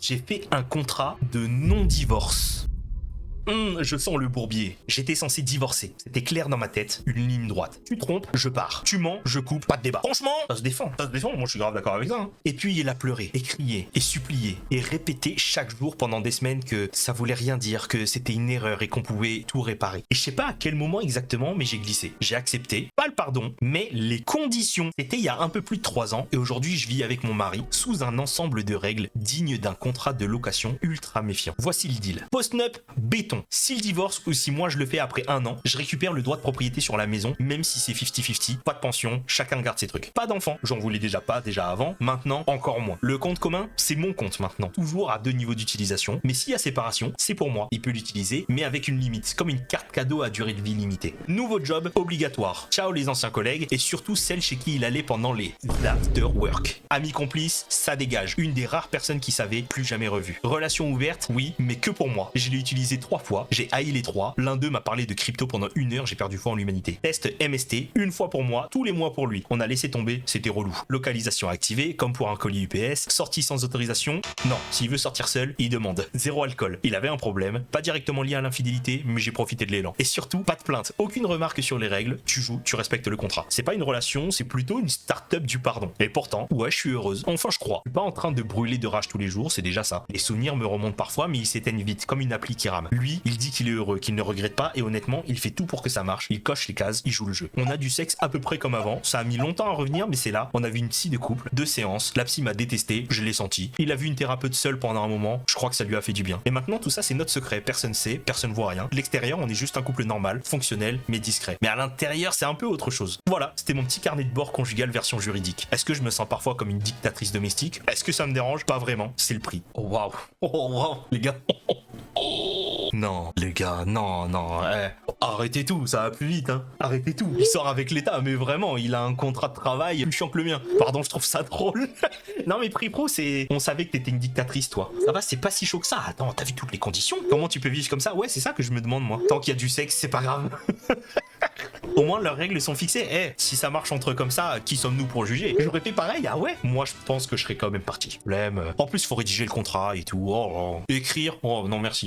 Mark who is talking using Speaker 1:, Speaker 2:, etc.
Speaker 1: J'ai fait un contrat de non-divorce. Je sens le bourbier. J'étais censé divorcer. C'était clair dans ma tête, une ligne droite. Tu trompes, je pars. Tu mens, je coupe. Pas de débat. Franchement, ça se défend. Ça se défend. Moi, je suis grave d'accord avec ça. Hein. Et puis, il a pleuré, et crié, et supplié, et répété chaque jour pendant des semaines que ça voulait rien dire, que c'était une erreur et qu'on pouvait tout réparer. Et je sais pas à quel moment exactement, mais j'ai glissé. J'ai accepté, pas le pardon, mais les conditions. C'était il y a un peu plus de 3 ans, et aujourd'hui, je vis avec mon mari sous un ensemble de règles dignes d'un contrat de location ultra méfiant. Voici le deal. Post-nup, béton. S'il divorce ou si moi je le fais après 1 an, je récupère le droit de propriété sur la maison, même si c'est 50-50, pas de pension, chacun garde ses trucs. Pas d'enfant, j'en voulais déjà pas déjà avant, maintenant encore moins. Le compte commun, c'est mon compte maintenant, toujours à 2 niveaux d'utilisation, mais s'il y a séparation, c'est pour moi. Il peut l'utiliser, mais avec une limite, comme une carte cadeau à durée de vie limitée. Nouveau job obligatoire. Ciao les anciens collègues, et surtout celles chez qui il allait pendant les after work. Amis complices, ça dégage. Une des rares personnes qui savait, plus jamais revue. Relation ouverte, oui, mais que pour moi. Je l'ai utilisé 3 fois, j'ai haï les 3, l'un d'eux m'a parlé de crypto pendant 1 heure, j'ai perdu foi en l'humanité. Test MST, 1 fois pour moi, tous les mois pour lui. On a laissé tomber, c'était relou. Localisation activée, comme pour un colis UPS, sortie sans autorisation, non, s'il veut sortir seul, il demande. 0 alcool, il avait un problème, pas directement lié à l'infidélité, mais j'ai profité de l'élan. Et surtout, pas de plainte, aucune remarque sur les règles, tu joues, tu respectes le contrat. C'est pas une relation, c'est plutôt une start-up du pardon. Et pourtant, ouais, je suis heureuse, enfin je crois. Je suis pas en train de brûler de rage tous les jours, c'est déjà ça. Les souvenirs me remontent parfois, mais ils s'éteignent vite, comme une appli qui rame. Lui, il dit qu'il est heureux, qu'il ne regrette pas, et honnêtement, il fait tout pour que ça marche. Il coche les cases, il joue le jeu. On a du sexe à peu près comme avant, ça a mis longtemps à revenir, mais c'est là. On a vu une psy de couple, 2 séances, la psy m'a détesté, je l'ai senti. Il a vu une thérapeute seule pendant un moment, je crois que ça lui a fait du bien. Et maintenant, tout ça, c'est notre secret, personne sait, personne voit rien. De l'extérieur, on est juste un couple normal, fonctionnel, mais discret. Mais à l'intérieur, c'est un peu autre chose. Voilà, c'était mon petit carnet de bord conjugal version juridique. Est-ce que je me sens parfois comme une dictatrice domestique? Est-ce que ça me dérange? Pas vraiment, c'est le prix. Oh waouh, oh waouh, les gars. Non, les gars, non, arrêtez tout, ça va plus vite, hein. Arrêtez tout. Il sort avec l'État, mais vraiment, il a un contrat de travail plus chiant que le mien. Pardon, je trouve ça drôle. Non, mais Pripro, c'est... On savait que t'étais une dictatrice, toi. Ça va, c'est pas si chaud que ça. Attends, t'as vu toutes les conditions? Comment tu peux vivre comme ça? Ouais, c'est ça que je me demande, moi. Tant qu'il y a du sexe, c'est pas grave. Au moins, leurs règles sont fixées. Si ça marche entre eux comme ça, qui sommes-nous pour juger? J'aurais fait pareil, ah ouais? Moi, je pense que je serais quand même parti. En plus, faut rédiger le contrat et tout. Oh. Écrire? Oh, non, merci.